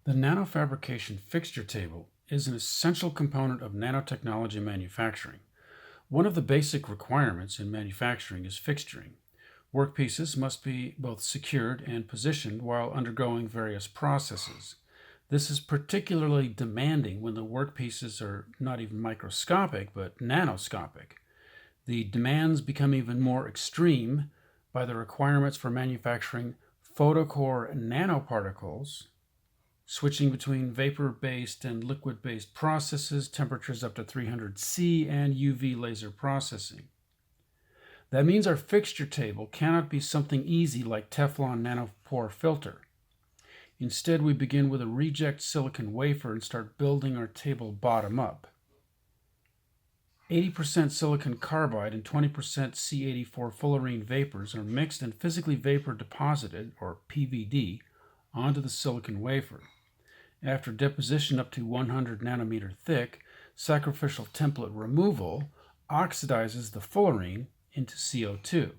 The nanofabrication fixture table is an essential component of nanotechnology manufacturing. One of the basic requirements in manufacturing is fixturing. Workpieces must be both secured and positioned while undergoing various processes. This is particularly demanding when the workpieces are not even microscopic but nanoscopic. The demands become even more extreme by the requirements for manufacturing photocore nanoparticles, switching between vapor-based and liquid-based processes, temperatures up to 300 C, and UV laser processing. That means our fixture table cannot be something easy like Teflon nanopore filter. Instead, we begin with a reject silicon wafer and start building our table bottom up. 80% silicon carbide and 20% C84 fullerene vapors are mixed and physically vapor deposited, or PVD, onto the silicon wafer. After deposition up to 100 nanometer thick, sacrificial template removal oxidizes the fullerene into CO2.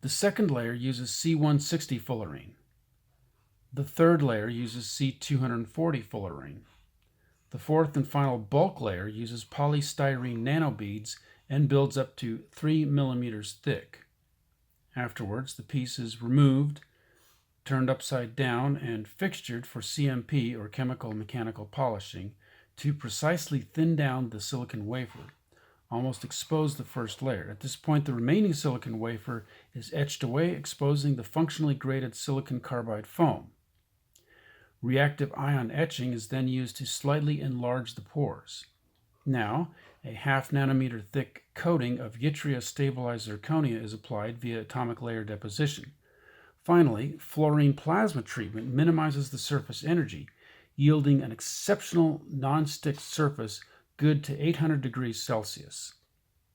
The second layer uses C160 fullerene. The third layer uses C240 fullerene. The fourth and final bulk layer uses polystyrene nanobeads and builds up to 3 millimeters thick. Afterwards, the piece is removed, turned upside down, and fixtured for CMP, or chemical mechanical polishing, to precisely thin down the silicon wafer, almost expose the first layer. At this point, the remaining silicon wafer is etched away, exposing the functionally graded silicon carbide foam. Reactive ion etching is then used to slightly enlarge the pores. Now, a half nanometer thick coating of yttria stabilized zirconia is applied via atomic layer deposition. Finally, fluorine plasma treatment minimizes the surface energy, yielding an exceptional non-stick surface good to 800 degrees Celsius.